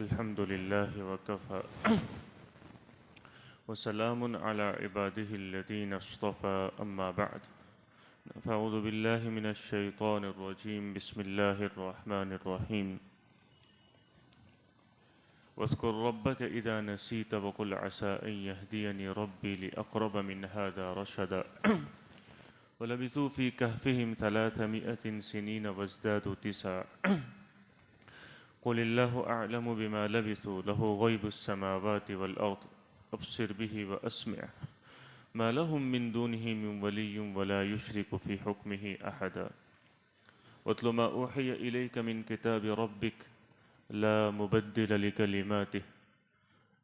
الحمد لله وكفى وسلام على عباده الذين اصطفى أما بعد فأعوذ بالله من الشيطان الرجيم بسم الله الرحمن الرحيم واذكر ربك إذا نسيت وقل عسى أن يهديني ربي لأقرب من هذا رشدا ولبثوا في كهفهم 300 سنين وازدادوا 9 قل الله أعلم بما لبثوا له غيب السماوات والأرض أبصر به وأسمع ما لهم من دونه من ولي ولا يشرك في حكمه أحدا واتل ما أوحي إليك من كتاب ربك لا مبدل لكلماته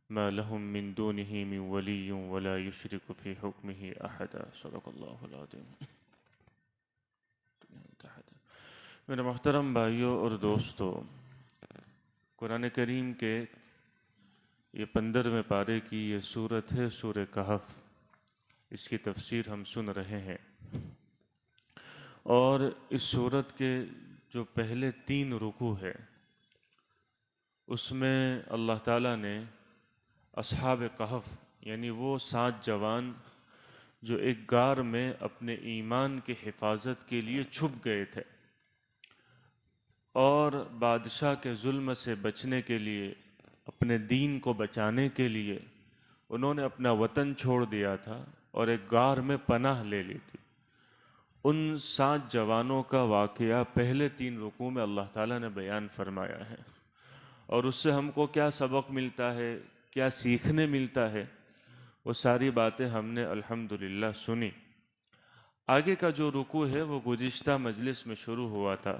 ما لهم من دونه من ولي ولا يشرك في حكمه أحدا صدق الله العظيم. میرے محترم بھائیوں اور دوستوں، قرآن کریم کے یہ 15ویں پارے کی یہ سورت ہے سورہ کہف. اس کی تفسیر ہم سن رہے ہیں، اور اس سورت کے جو پہلے 3 رکوع ہے اس میں اللہ تعالیٰ نے اصحاب کہف یعنی وہ 7 جوان جو ایک غار میں اپنے ایمان کی حفاظت کے لیے چھپ گئے تھے اور بادشاہ کے ظلم سے بچنے کے لیے، اپنے دین کو بچانے کے لیے انہوں نے اپنا وطن چھوڑ دیا تھا اور ایک غار میں پناہ لے لی تھی. ان 7 جوانوں کا واقعہ پہلے 3 رکوع میں اللہ تعالیٰ نے بیان فرمایا ہے، اور اس سے ہم کو کیا سبق ملتا ہے، کیا سیکھنے ملتا ہے، وہ ساری باتیں ہم نے الحمدللہ سنی. آگے کا جو رکوع ہے وہ گزشتہ مجلس میں شروع ہوا تھا،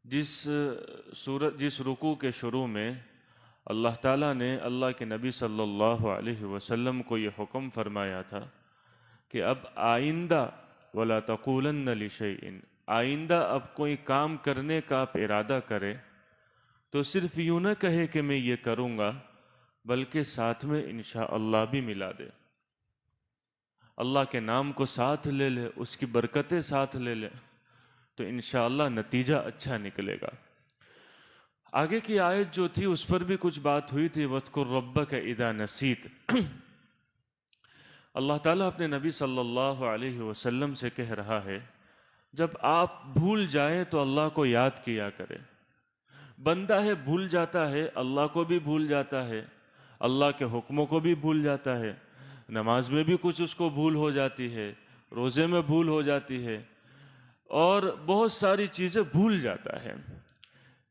جس رکوع کے شروع میں اللہ تعالیٰ نے اللہ کے نبی صلی اللہ علیہ وسلم کو یہ حکم فرمایا تھا کہ اب آئندہ وَلَا تَقُولَنَّ لِشَيْءٍ، آئندہ اب کوئی کام کرنے کا آپ ارادہ کرے تو صرف یوں نہ کہے کہ میں یہ کروں گا، بلکہ ساتھ میں انشاءاللہ بھی ملا دے. اللہ کے نام کو ساتھ لے لے، اس کی برکتیں ساتھ لے لے، تو انشاءاللہ نتیجہ اچھا نکلے گا. آگے کی آیت جو تھی اس پر بھی کچھ بات ہوئی تھی، وَاذْكُرْ رَبَّكَ إِذَا نَسِيتَ. اللہ تعالیٰ اپنے نبی صلی اللہ علیہ وسلم سے کہہ رہا ہے جب آپ بھول جائیں تو اللہ کو یاد کیا کرے. بندہ ہے بھول جاتا ہے، اللہ کو بھی بھول جاتا ہے، اللہ کے حکموں کو بھی بھول جاتا ہے، نماز میں بھی کچھ اس کو بھول ہو جاتی ہے، روزے میں بھول ہو جاتی ہے، اور بہت ساری چیزیں بھول جاتا ہے.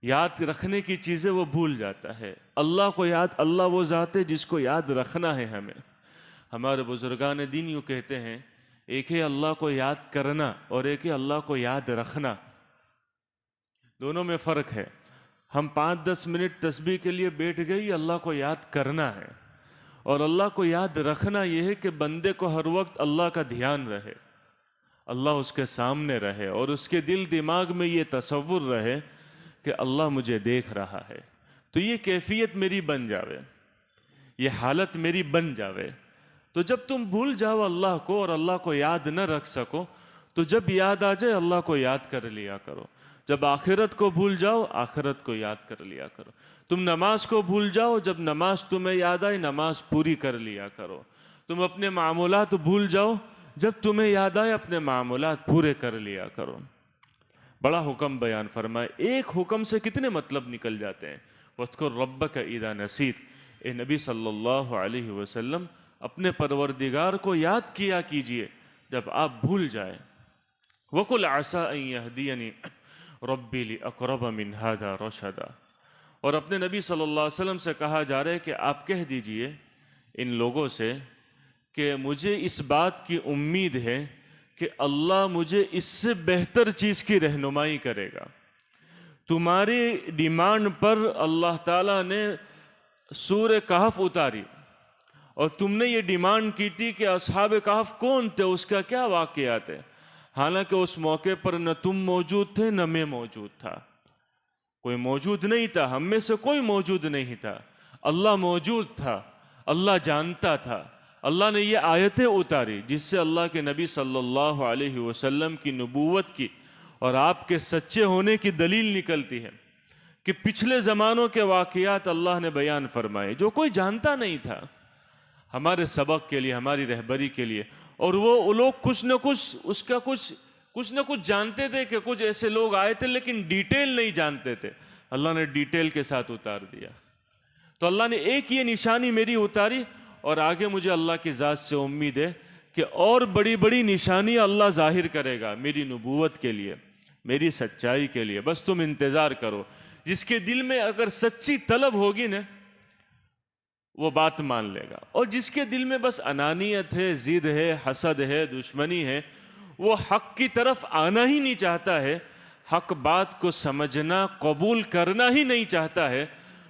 یاد رکھنے کی چیزیں وہ بھول جاتا ہے. اللہ کو یاد، اللہ وہ ذات ہے جس کو یاد رکھنا ہے ہمیں. ہمارے بزرگان دین یوں کہتے ہیں، ایک ہے اللہ کو یاد کرنا اور ایک ہے اللہ کو یاد رکھنا. دونوں میں فرق ہے. ہم 5-10 منٹ تسبیح کے لیے بیٹھ گئے، یہ اللہ کو یاد کرنا ہے، اور اللہ کو یاد رکھنا یہ ہے کہ بندے کو ہر وقت اللہ کا دھیان رہے، اللہ اس کے سامنے رہے، اور اس کے دل دماغ میں یہ تصور رہے کہ اللہ مجھے دیکھ رہا ہے. تو یہ کیفیت میری بن جاوے، یہ حالت میری بن جاوے. تو جب تم بھول جاؤ اللہ کو اور اللہ کو یاد نہ رکھ سکو، تو جب یاد آ جائے اللہ کو یاد کر لیا کرو. جب آخرت کو بھول جاؤ آخرت کو یاد کر لیا کرو. تم نماز کو بھول جاؤ، جب نماز تمہیں یاد آئے نماز پوری کر لیا کرو. تم اپنے معمولات بھول جاؤ، جب تمہیں یاد آئے اپنے معمولات پورے کر لیا کرو. بڑا حکم بیان فرمائے. ایک حکم سے کتنے مطلب نکل جاتے ہیں. وَاذْكُرْ رَبَّكَ إِذَا نَسِيتَ. اے نبی صلی اللہ علیہ وسلم اپنے پروردگار کو یاد کیا کیجئے جب آپ بھول جائیں. وَقُلْ عَسَىٰ أَن يَهْدِيَنِي رَبِّي لِأَقْرَبَ مِنْ هَذَا رَشَدًا. اور اپنے نبی صلی اللہ علیہ وسلم سے کہا جا رہا ہے کہ آپ کہہ دیجئے ان لوگوں سے کہ مجھے اس بات کی امید ہے کہ اللہ مجھے اس سے بہتر چیز کی رہنمائی کرے گا. تمہاری ڈیمانڈ پر اللہ تعالیٰ نے سورہ کہف اتاری، اور تم نے یہ ڈیمانڈ کی تھی کہ اصحاب کہف کون تھے، اس کا کیا واقعات ہے. حالانکہ اس موقع پر نہ تم موجود تھے نہ میں موجود تھا، کوئی موجود نہیں تھا، ہم میں سے کوئی موجود نہیں تھا. اللہ موجود تھا، اللہ جانتا تھا. اللہ نے یہ آیتیں اتاری جس سے اللہ کے نبی صلی اللہ علیہ وسلم کی نبوت کی اور آپ کے سچے ہونے کی دلیل نکلتی ہے کہ پچھلے زمانوں کے واقعات اللہ نے بیان فرمائے جو کوئی جانتا نہیں تھا ہمارے سبق کے لیے، ہماری رہبری کے لیے. اور وہ لوگ کچھ نہ کچھ جانتے تھے کہ کچھ ایسے لوگ آئے تھے لیکن ڈیٹیل نہیں جانتے تھے. اللہ نے ڈیٹیل کے ساتھ اتار دیا. تو اللہ نے ایک یہ نشانی میری اتاری، اور آگے مجھے اللہ کی ذات سے امید ہے کہ اور بڑی بڑی نشانیاں اللہ ظاہر کرے گا میری نبوت کے لیے، میری سچائی کے لیے. بس تم انتظار کرو. جس کے دل میں اگر سچی طلب ہوگی نا وہ بات مان لے گا، اور جس کے دل میں بس انانیت ہے، ضد ہے، حسد ہے، دشمنی ہے، وہ حق کی طرف آنا ہی نہیں چاہتا ہے، حق بات کو سمجھنا قبول کرنا ہی نہیں چاہتا ہے،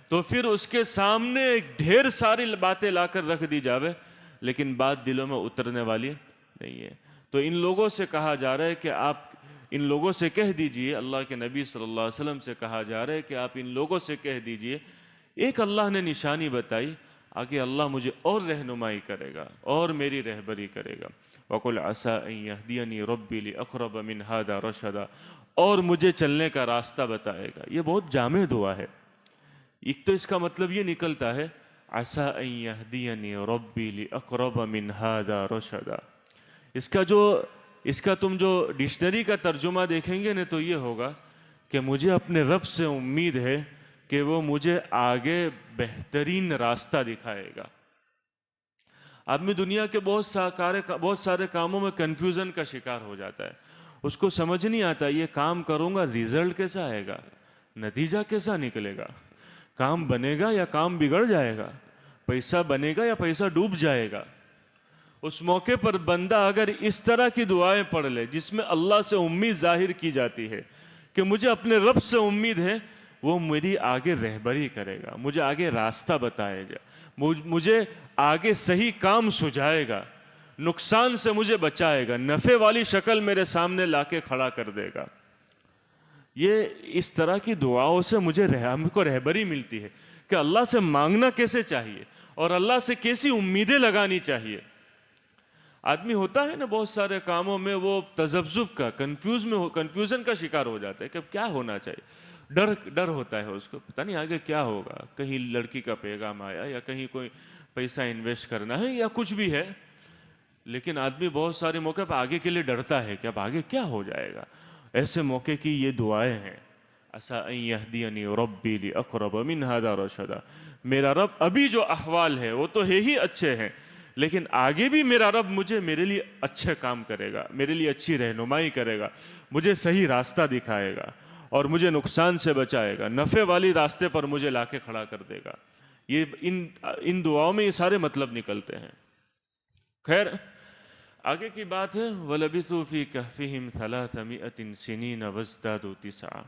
تو پھر اس کے سامنے ڈھیر ساری باتیں لا کر رکھ دی جاوے لیکن بات دلوں میں اترنے والی نہیں ہے. تو ان لوگوں سے کہا جا رہا ہے کہ آپ ان لوگوں سے کہہ دیجئے، اللہ کے نبی صلی اللہ علیہ وسلم سے کہا جا رہا ہے کہ آپ ان لوگوں سے کہہ دیجئے، ایک اللہ نے نشانی بتائی، آگے اللہ مجھے اور رہنمائی کرے گا اور میری رہبری کرے گا. وَقُلْ عَسَىٰ أَن يَهْدِيَنِي رَبِّي لِأَقْرَبَ مِنْ هَٰذَا رَشَدًا، اور مجھے چلنے کا راستہ بتائے گا. یہ بہت جامع دعا ہے. ایک تو اس کا مطلب یہ نکلتا ہے عَسَىٰ أَن يَهْدِيَنِي رَبِّي لِأَقْرَبَ مِنْ هَٰذَا رَشَدًا. اس کا تم جو ڈکشنری کا ترجمہ دیکھیں گے نا تو یہ ہوگا کہ مجھے اپنے رب سے امید ہے کہ وہ مجھے آگے بہترین راستہ دکھائے گا. آدمی دنیا کے بہت سارے کاموں میں کنفیوژن کا شکار ہو جاتا ہے. اس کو سمجھ نہیں آتا یہ کام کروں گا ریزلٹ کیسا آئے گا، نتیجہ کیسا نکلے گا، کام بنے گا یا کام بگڑ جائے گا، پیسہ بنے گا یا پیسہ ڈوب جائے گا. اس موقع پر بندہ اگر اس طرح کی دعائیں پڑھ لے جس میں اللہ سے امید ظاہر کی جاتی ہے کہ مجھے اپنے رب سے امید ہے وہ میری آگے رہبری کرے گا، مجھے آگے راستہ بتائے گا، مجھے آگے صحیح کام سجھائے گا، نقصان سے مجھے بچائے گا، نفع والی شکل میرے سامنے لا کے کھڑا کر دے گا. یہ اس طرح کی دعاؤں سے ہم کو رہبری ملتی ہے کہ اللہ سے مانگنا کیسے چاہیے اور اللہ سے کیسی امیدیں لگانی چاہیے. آدمی ہوتا ہے نا بہت سارے کاموں میں وہ تذبذب کا کنفیوژن کا شکار ہو جاتا ہے کہ کیا ہونا چاہیے. ڈر ہوتا ہے اس کو، پتہ نہیں آگے کیا ہوگا، کہیں لڑکی کا پیغام آیا یا کہیں کوئی پیسہ انویسٹ کرنا ہے یا کچھ بھی ہے. لیکن آدمی بہت سارے موقع پہ آگے کے لیے ڈرتا ہے کہ اب آگے کیا ہو جائے گا. ایسے موقع کی یہ دعائیں ہیں عَسَىٰ أَن يَهْدِيَنِي رَبِّي لِأَقْرَبَ مِنْ هَٰذَا رَشَدًا. میرا رب ابھی جو احوال ہے وہ تو ہے ہی اچھے ہیں لیکن آگے بھی میرا رب میرے لیے اچھے کام کرے گا، میرے لیے اچھی رہنمائی کرے گا، مجھے صحیح راستہ دکھائے گا اور مجھے نقصان سے بچائے گا، نفع والی راستے پر مجھے لا کے کھڑا کر دے گا. یہ ان دعاؤں میں یہ سارے مطلب نکلتے ہیں. خیر آگے کی بات ہے وَلَبِثُوا فِي كَهْفِهِمْ 300 سِنِينَ وَازْدَادُوا 9.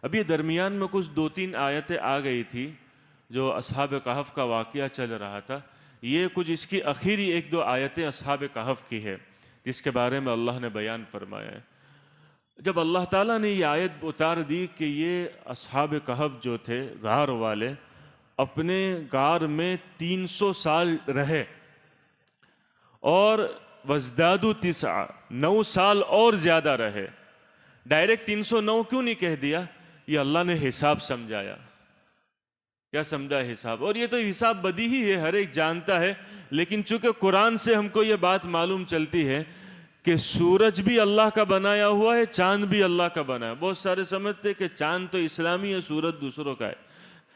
اب یہ درمیان میں کچھ 2-3 آیتیں آ گئی تھی جو اصحاب کہف کا واقعہ چل رہا تھا. یہ کچھ اس کی اخیری 1-2 آیتیں اصحاب کہف کی ہے جس کے بارے میں اللہ نے بیان فرمایا ہے. جب اللہ تعالیٰ نے یہ آیت اتار دی کہ یہ اصحاب کہف جو تھے غار والے اپنے غار میں 300 سال رہے اور وَازْدَادُوا 9 سال اور زیادہ رہے. ڈائریکٹ 309 کیوں نہیں کہہ دیا؟ یہ اللہ نے حساب سمجھایا. کیا سمجھا حساب؟ اور یہ تو حساب بدیہی ہے، ہر ایک جانتا ہے، لیکن چونکہ قرآن سے ہم کو یہ بات معلوم چلتی ہے کہ سورج بھی اللہ کا بنایا ہوا ہے، چاند بھی اللہ کا بنایا. بہت سارے سمجھتے کہ چاند تو اسلامی ہے، سورج دوسروں کا ہے.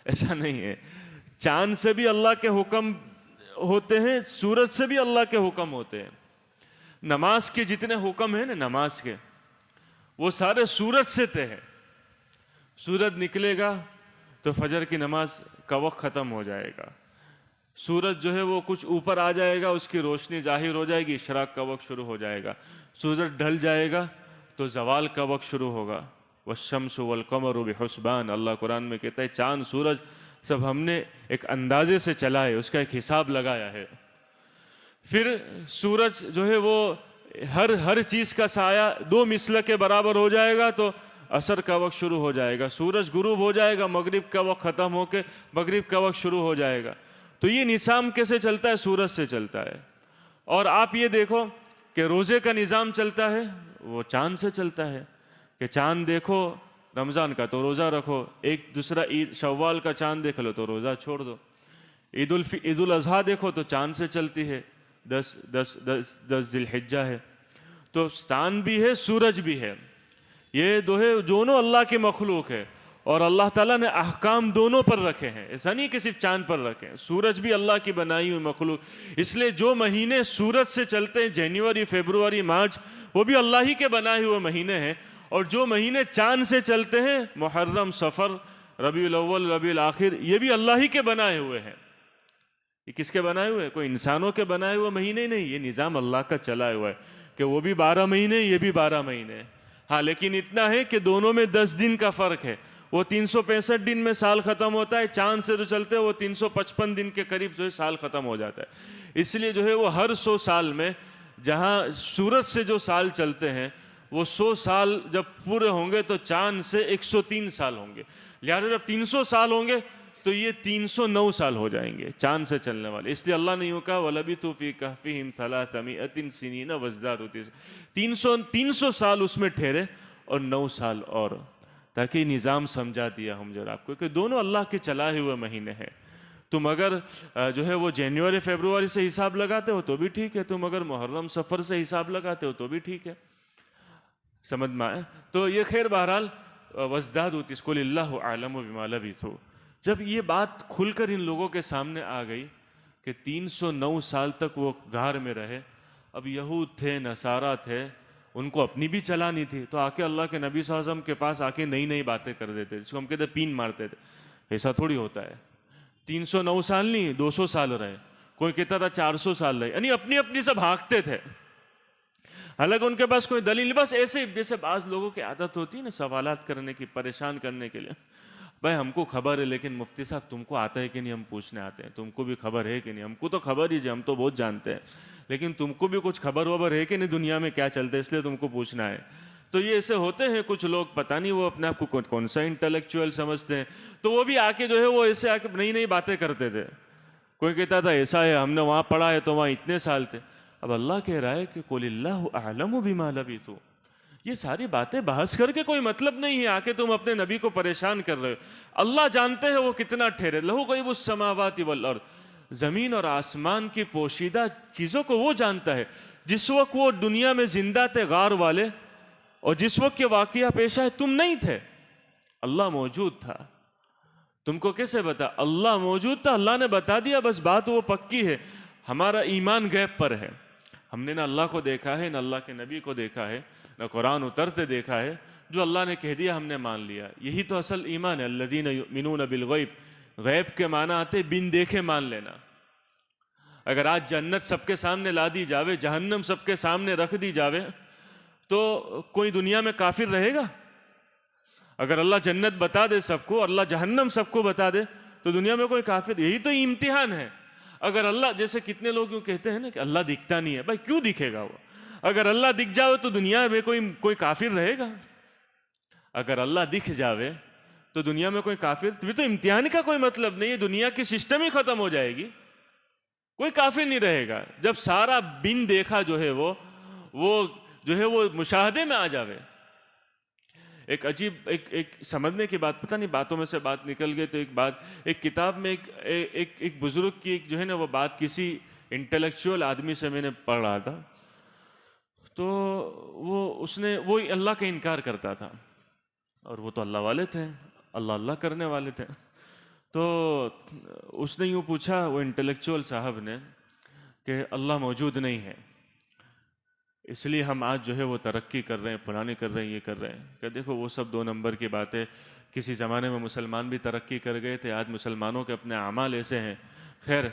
ایسا نہیں ہے. چاند سے بھی اللہ کے حکم ہوتے ہیں، سورج سے بھی اللہ کے حکم ہوتے ہیں. نماز کے جتنے حکم ہیں نا نماز کے وہ سارے سورج سے طے ہیں. سورج نکلے گا تو فجر کی نماز کا وقت ختم ہو جائے گا. سورج جو ہے وہ کچھ اوپر آ جائے گا، اس کی روشنی ظاہر ہو جائے گی، اشراق کا وقت شروع ہو جائے گا. سورج ڈھل جائے گا تو زوال کا وقت شروع ہوگا. والشمس والقمر بحسبان، اللہ قرآن میں کہتا ہے چاند سورج سب ہم نے ایک اندازے سے چلائے، اس کا ایک حساب لگایا ہے. پھر سورج جو ہے وہ ہر چیز کا سایہ 2 مثل کے برابر ہو جائے گا تو عصر کا وقت شروع ہو جائے گا. سورج غروب ہو جائے گا، مغرب کا وقت ختم ہو کے مغرب کا وقت شروع ہو جائے گا. تو یہ نظام کیسے چلتا ہے؟ سورج سے چلتا ہے. اور آپ یہ دیکھو کہ روزے کا نظام چلتا ہے وہ چاند سے چلتا ہے کہ چاند دیکھو رمضان کا تو روزہ رکھو، ایک دوسرا عید شوال کا چاند دیکھ لو تو روزہ چھوڑ دو، عید الاضحیٰ دیکھو تو چاند سے چلتی ہے، 10 ذی الحجہ ہے، تو چاند بھی ہے سورج بھی ہے، یہ دونوں اللہ کی مخلوق ہے، اور اللہ تعالیٰ نے احکام دونوں پر رکھے ہیں، ایسا نہیں کہ صرف چاند پر رکھے ہیں، سورج بھی اللہ کی بنائی ہوئی مخلوق، اس لیے جو مہینے سورج سے چلتے ہیں جنوری، فیبروری، مارچ، وہ بھی اللہ ہی کے بنائے ہوئے مہینے ہیں، اور جو مہینے چاند سے چلتے ہیں محرم، صفر، ربیع الاول، ربیع الآخر، یہ بھی اللہ ہی کے بنائے ہوئے ہیں۔ یہ کس کے بنائے ہوئے؟ کوئی انسانوں کے بنائے ہوئے مہینے نہیں، یہ نظام اللہ کا چلا ہوا ہے کہ وہ بھی 12 مہینے، یہ بھی 12 مہینے، ہاں لیکن اتنا ہے کہ دونوں میں 10 دن کا فرق ہے، وہ 365 دن میں سال ختم ہوتا ہے، چاند سے جو چلتے ہیں وہ 355 دن کے قریب جو ہے سال ختم ہو جاتا ہے، اس لیے جو ہے وہ ہر 100 سال میں جہاں سورج سے جو سال چلتے ہیں وہ 100 سال جب پورے ہوں گے تو چاند سے 103 سال ہوں گے، لہٰذا جب 300 سال ہوں گے تو یہ 309 سال ہو جائیں گے چاند سے چلنے والے، اس لیے اللہ نے یوں کہا وَلَبِثُوا فِي كَهْفِهِمْ 300 سِنِينَ وَازْدَادُوا 300 سال اس میں ٹھہرے اور 9 سال اور، تاکہ یہ نظام سمجھا دیا ہم جو آپ کو کہ دونوں اللہ کے چلائے ہوئے مہینے ہیں۔ تم اگر جو ہے وہ جنوری فیبروری سے حساب لگاتے ہو تو بھی ٹھیک ہے، تم اگر محرم صفر سے حساب لگاتے ہو تو بھی ٹھیک ہے، سمجھ میں آئے؟ تو یہ خیر بہرحال وَازْدَادُوا قُلِ اللَّهُ أَعْلَمُ بِمَا لَبِثُوا، جب یہ بات کھل کر ان لوگوں کے سامنے آ گئی کہ 309 سال تک وہ غار میں رہے، اب یہود تھے، نصارہ تھے، ان کو اپنی بھی چلانی تھی، تو آ کے اللہ کے نبی صلی اللہ علیہ وسلم کے پاس آ کے نئی باتیں کر دیتے، جس کو ہم کہتے پین مارتے تھے، ایسا تھوڑی ہوتا ہے، 309 سال نہیں 200 سال رہے، کوئی کہتا تھا 400 سال رہے، یعنی اپنی اپنی سب ہانکتے تھے، حالانکہ ان کے پاس کوئی دلیل، بس ایسے جیسے بعض لوگوں کی عادت ہوتی ہے نا سوالات کرنے کی، پریشان کرنے کے لیے، بھائی ہم کو خبر ہے لیکن مفتی صاحب تم کو آتا ہے کہ نہیں، ہم پوچھنے آتے ہیں، تم کو بھی خبر ہے کہ نہیں، ہم کو تو خبر ہی ہم تو بہت جانتے ہیں، لیکن تم کو بھی کچھ خبر وبر ہے کہ نہیں دنیا میں کیا چلتا ہے، اس لیے تم کو پوچھنا ہے۔ تو یہ ایسے ہوتے ہیں کچھ لوگ، پتہ نہیں وہ اپنے آپ کو کون سا انٹلیکچوئل سمجھتے ہیں، تو وہ بھی آ کے جو ہے وہ ایسے آ کے نئی باتیں کرتے تھے، کوئی کہتا تھا ایسا ہے، ہم نے وہاں پڑھا ہے تو وہاں اتنے سال تھے، اب اللہ کہہ رہا ہے کہ قُلِ اللَّهُ أَعْلَمُ بِمَا لَبِثُوا، یہ ساری باتیں بحث کر کے کوئی مطلب نہیں ہے، آ کے تم اپنے نبی کو پریشان کر رہے ہو، اللہ جانتے ہیں وہ کتنا ٹھہرے، لَهُ غَيْبُ السَّمَاوَاتِ وَالْأَرْضِ، زمین اور آسمان کی پوشیدہ چیزوں کو وہ جانتا ہے، جس وقت وہ دنیا میں زندہ تھے غار والے، اور جس وقت یہ واقعہ پیش آئے تم نہیں تھے، اللہ موجود تھا، تم کو کیسے بتا؟ اللہ موجود تھا، اللہ نے بتا دیا، بس بات وہ پکی ہے، ہمارا ایمان غیب پر ہے، ہم نے نہ اللہ کو دیکھا ہے، نہ اللہ کے نبی کو دیکھا ہے، نہ قرآن اترتے دیکھا ہے، جو اللہ نے کہہ دیا ہم نے مان لیا، یہی تو اصل ایمان ہے، الذین یؤمنون بالغیب، غیب کے معنی آتے بن دیکھے مان لینا۔ اگر آج جنت سب کے سامنے لا دی جاوے، جہنم سب کے سامنے رکھ دی جاوے، تو کوئی دنیا میں کافر رہے گا؟ اگر اللہ جنت بتا دے سب کو، اللہ جہنم سب کو بتا دے، تو دنیا میں کوئی کافر، یہی تو امتحان ہے۔ اگر اللہ، جیسے کتنے لوگ یوں کہتے ہیں نا کہ اللہ دکھتا نہیں ہے، بھائی کیوں دکھے گا وہ؟ اگر اللہ دکھ جاوے تو دنیا میں کوئی کافر رہے گا؟ اگر اللہ دکھ جاوے تو دنیا میں کوئی کافر، تو امتحان کا کوئی مطلب نہیں ہے، دنیا کی سسٹم ہی ختم ہو جائے گی، کوئی کافر نہیں رہے گا جب سارا بن دیکھا جو ہے وہ مشاہدے میں آ جاوے۔ ایک عجیب ایک سمجھنے کی بات، پتہ نہیں باتوں میں سے بات نکل گئی، تو ایک کتاب میں ایک بزرگ کی جو ہے نا وہ بات کسی انٹلیکچوئل آدمی سے میں نے پڑھ رہا تھا، تو وہ اللہ کا انکار کرتا تھا، اور وہ تو اللہ والے تھے، اللہ کرنے والے تھے، تو اس نے یوں پوچھا وہ انٹلیکچوئل صاحب نے کہ اللہ موجود نہیں ہے، اس لیے ہم آج جو ہے وہ ترقی کر رہے ہیں، پرانی کر رہے ہیں، یہ کر رہے ہیں، کہ دیکھو وہ سب 2 نمبر کی باتیں، کسی زمانے میں مسلمان بھی ترقی کر گئے تھے، آج مسلمانوں کے اپنے اعمال ایسے ہیں، خیر،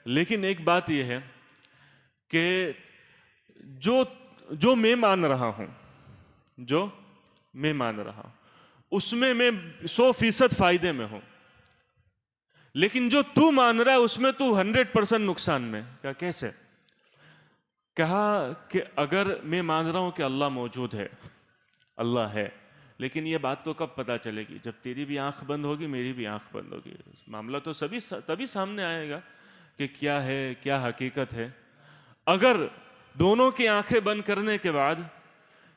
لیکن ایک بات یہ ہے کہ جو میں مان رہا ہوں، اس میں 100% فائدے میں ہوں، لیکن جو تو مان رہا ہے اس میں تو 100% نقصان میں۔ کیا کیسے؟ کہا کہ اگر میں مان رہا ہوں کہ اللہ موجود ہے، اللہ ہے، لیکن یہ بات تو کب پتہ چلے گی؟ جب تیری بھی آنکھ بند ہوگی، میری بھی آنکھ بند ہوگی، معاملہ تو تبھی سامنے آئے گا کہ کیا ہے، کیا حقیقت ہے۔ اگر دونوں کی آنکھیں بند کرنے کے بعد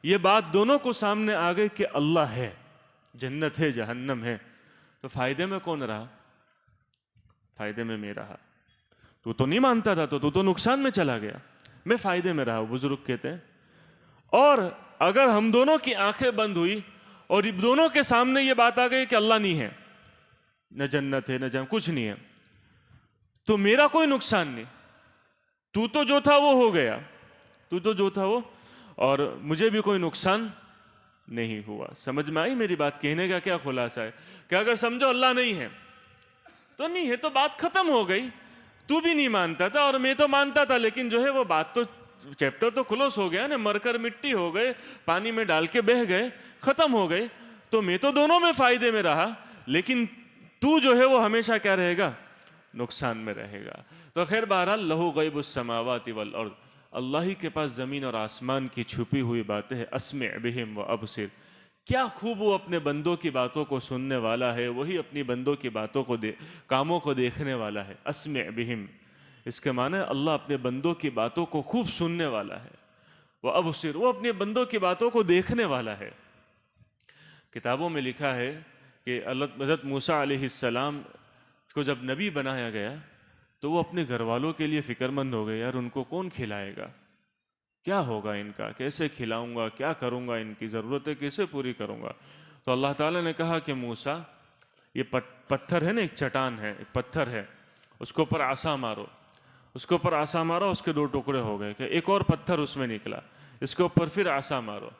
یہ بات دونوں کو سامنے آ گئی کہ اللہ ہے، جنت ہے جہنم ہے، تو فائدے میں کون رہا؟ فائدے میں میں رہا۔ تو نہیں مانتا تھا تو نقصان میں چلا گیا، میں فائدے میں رہا، بزرگ کہتے ہیں۔ اور اگر ہم دونوں کی آنکھیں بند ہوئی اور دونوں کے سامنے یہ بات آ گئی کہ اللہ نہیں ہے، نہ جنت ہے نہ جہنم، کچھ نہیں ہے، تو میرا کوئی نقصان نہیں، تو جو تھا وہ ہو گیا، تو جو تھا وہ، اور مجھے بھی کوئی نقصان نہیں ہوا۔ سمجھ میں آئی میری بات؟ کہنے کا کیا خلاصہ ہے کہ اگر سمجھو اللہ نہیں ہے تو نہیں ہے، تو بات ختم ہو گئی۔ تو بھی نہیں مانتا تھا اور میں تو مانتا تھا، لیکن جو ہے وہ بات تو، چیپٹر تو کلوز ہو گیا نا، مر کر مٹی ہو گئے، پانی میں ڈال کے بہہ گئے، ختم ہو گئے۔ تو میں تو دونوں میں فائدے میں رہا، لیکن تو جو ہے وہ ہمیشہ کیا رہے گا؟ نقصان میں رہے گا۔ تو خیر بہرحال، لہو غیب السماوات والارض، اللہ ہی کے پاس زمین اور آسمان کی چھپی ہوئی باتیں ہیں۔ اسمع بہم و ابصر، کیا خوب وہ اپنے بندوں کی باتوں کو سننے والا ہے، وہی اپنی بندوں کی باتوں کو کاموں کو دیکھنے والا ہے۔ اسمع بہم، اس کے معنی ہے اللہ اپنے بندوں کی باتوں کو خوب سننے والا ہے۔ وہ ابصر، وہ اپنے بندوں کی باتوں کو دیکھنے والا ہے۔ کتابوں میں لکھا ہے کہ حضرت موسیٰ علیہ السلام کو جب نبی بنایا گیا تو وہ اپنے گھر والوں کے لیے فکر مند ہو گئے، یار ان کو کون کھلائے گا، کیا ہوگا ان کا، کیسے کھلاؤں گا، کیا کروں گا، ان کی ضرورتیں کیسے پوری کروں گا۔ تو اللہ تعالیٰ نے کہا کہ موسیٰ، یہ پتھر ہے نا، ایک چٹان ہے، ایک پتھر ہے، اس کے اوپر عصا مارو، اس کے اوپر عصا مارو، اس کے 2 ٹکڑے ہو گئے، کہ ایک اور پتھر اس میں نکلا، اس کے اوپر پھر عصا مارو،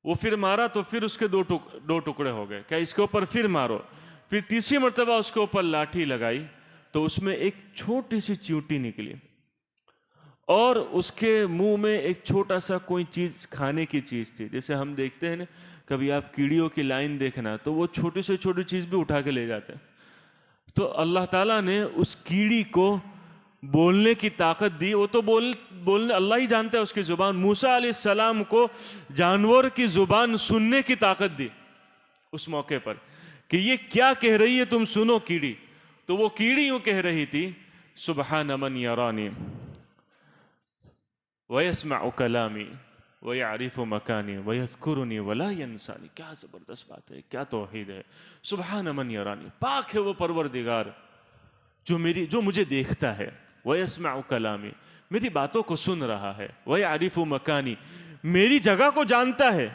وہ پھر مارا تو پھر اس کے 2 ٹکڑے ہو گئے، کہ اس کے اوپر پھر مارو، پھر تیسری مرتبہ اس کے اوپر لاٹھی لگائی تو اس میں ایک چھوٹی سی چیونٹی نکلی، اور اس کے منہ میں ایک چھوٹا سا کوئی چیز، کھانے کی چیز تھی۔ جیسے ہم دیکھتے ہیں نا، کبھی آپ کیڑیوں کی لائن دیکھنا تو وہ چھوٹی سے چھوٹی چیز بھی اٹھا کے لے جاتے ہیں۔ تو اللہ تعالیٰ نے اس کیڑی کو بولنے کی طاقت دی، وہ تو بولنے اللہ ہی جانتا ہے اس کی زبان۔ موسیٰ علیہ السلام کو جانور کی زبان سننے کی طاقت دی اس موقع پر، کہ یہ کیا کہہ رہی ہے تم سنو کیڑی۔ تو وہ کیڑی یوں کہہ رہی تھی، سبحان من یرانی وَيَسْمَعُ كَلَامِي وَيَعْرِفُ مَكَانِي وَيَذْكُرُنِي وَلَا يَنْسَانِي۔ کیا زبردست بات ہے، کیا توحید ہے۔ سبحان من یرانی، پاک ہے وہ پروردگار جو مجھے دیکھتا ہے، وَيَسْمَعُ كَلَامِي، میری باتوں کو سن رہا ہے، وَيَعْرِفُ مَكَانِي، میری جگہ کو جانتا ہے۔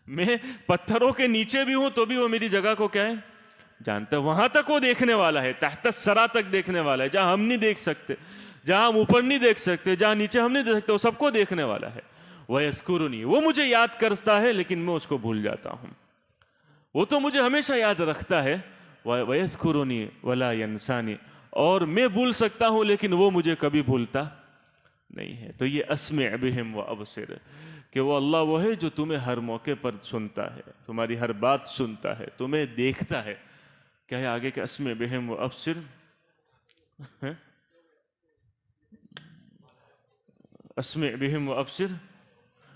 میں پتھروں کے نیچے بھی ہوں تو بھی وہ میری جگہ کو کیا ہے؟ جانتا ہے۔ وہاں تک وہ دیکھنے والا ہے، تحت الثری تک دیکھنے والا ہے، جہاں ہم نہیں دیکھ سکتے، جہاں ہم اوپر نہیں دیکھ سکتے، جہاں نیچے ہم نہیں دیکھ سکتے، وہ سب کو دیکھنے والا ہے۔ وَيَذْكُرُنِي، وہ مجھے یاد کرتا ہے لیکن میں اس کو بھول جاتا ہوں، وہ تو مجھے ہمیشہ یاد رکھتا ہے۔ وَيَذْكُرُنِي وَلَا يَنْسَانِي، اور میں بھول سکتا ہوں لیکن وہ مجھے کبھی بھولتا نہیں ہے۔ تو یہ اسمع بہم و ابصر، کہ وہ اللہ وہ ہے جو تمہیں ہر موقع پر سنتا ہے، تمہاری ہر بات سنتا ہے، تمہیں دیکھتا ہے۔ کیا ہے آگے کہ اسمع بہم و ابصر، اسمع بہم و ابصر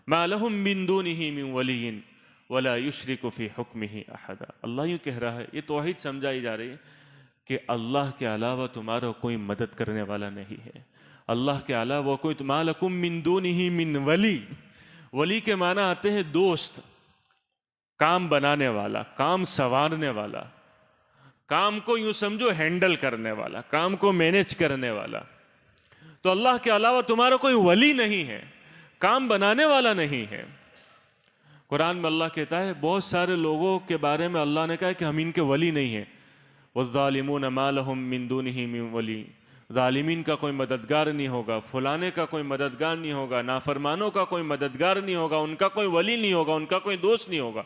ما لہم من دونہ من ولی ولا یشرک فی حکمہ احدا۔ اللہ یوں کہہ رہا ہے، یہ توحید سمجھائی جا رہی ہے کہ اللہ کے علاوہ تمہارا کوئی مدد کرنے والا نہیں ہے، اللہ کے علاوہ کوئی، ما لکم من دونہ من ولی، ولی کے معنی آتے ہیں دوست، کام بنانے والا، کام سنوارنے والا، کام کو یوں سمجھو ہینڈل کرنے والا، کام کو مینیج کرنے والا۔ تو اللہ کے علاوہ تمہارا کوئی ولی نہیں ہے، کام بنانے والا نہیں ہے۔ قرآن میں اللہ کہتا ہے، بہت سارے لوگوں کے بارے میں اللہ نے کہا کہ ہم ان کے ولی نہیں ہیں۔ وَالظَّالِمُونَ مَا لَهُم مِّن دُونِهِ مِّن وَلِيٍّ، ظالمین کا کوئی مددگار نہیں ہوگا، فلانے کا کوئی مددگار نہیں ہوگا، نافرمانوں کا کوئی مددگار نہیں ہوگا، ان کا کوئی ولی نہیں ہوگا، ان کا کوئی دوست نہیں ہوگا۔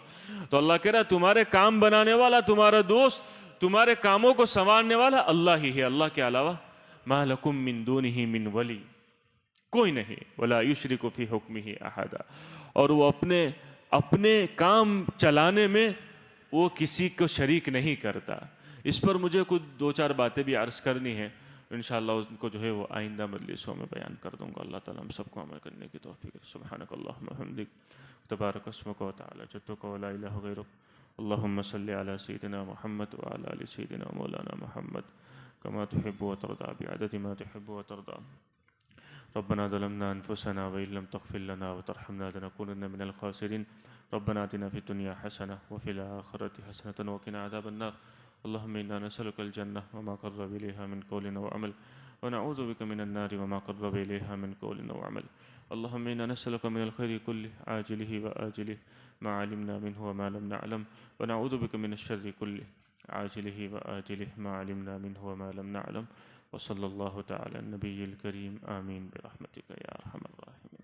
تو اللہ کہہ رہا ہے تمہارے کام بنانے والا، تمہارا دوست، تمہارے کاموں کو سنوارنے والا اللہ ہی ہے، اللہ کے علاوہ مَا لَكُم مِّن دُونِهِ مِّن وَلِيٍّ، کوئی نہیں۔ وَلَا يُشْرِكُ فِي حُكْمِهِ أَحَدًا، اور وہ اپنے کام چلانے میں وہ کسی کو شریک نہیں کرتا۔ اس پر مجھے کچھ 2-4 باتیں بھی عرض کرنی ہیں، انشاءاللہ ان کو جو ہے وہ آئندہ مجلسوں میں بیان کر دوں گا۔ اللہ تعالیٰ ہم سب کو عمل کرنے کی توفیق۔ سبحانک اللہم وبحمدک، تبارک اسمک وتعالی جدک ولا الہ غیرک، اللہم صلی علی سیدنا محمد وعلی آل سیدنا مولانا محمد کما تحب وترضى بعدد ما تحب وترضى۔ ربنا ظلمنا انفسنا وان لم تغفر لنا وترحمنا لنكونن من الخاسرين۔ ربنا آتنا في الدنيا حسنة وفي الآخرة حسنة وقنا عذاب النار. اللهم إنا نسألك الجنة وما قرب إليها من قول أو عمل، ونعوذ بك من النار وما قرب إليها من قول أو عمل. اللهم إنا نسألك من الخير كله عاجله وآجله ما علمنا منه وما لم نعلم، ونعوذ بك من الشر كله عاجله وآجله ما علمنا منه وما لم نعلم. وصلى الله تعالى النبي الكريم. آمين برحمتك يا أرحم الراحمين.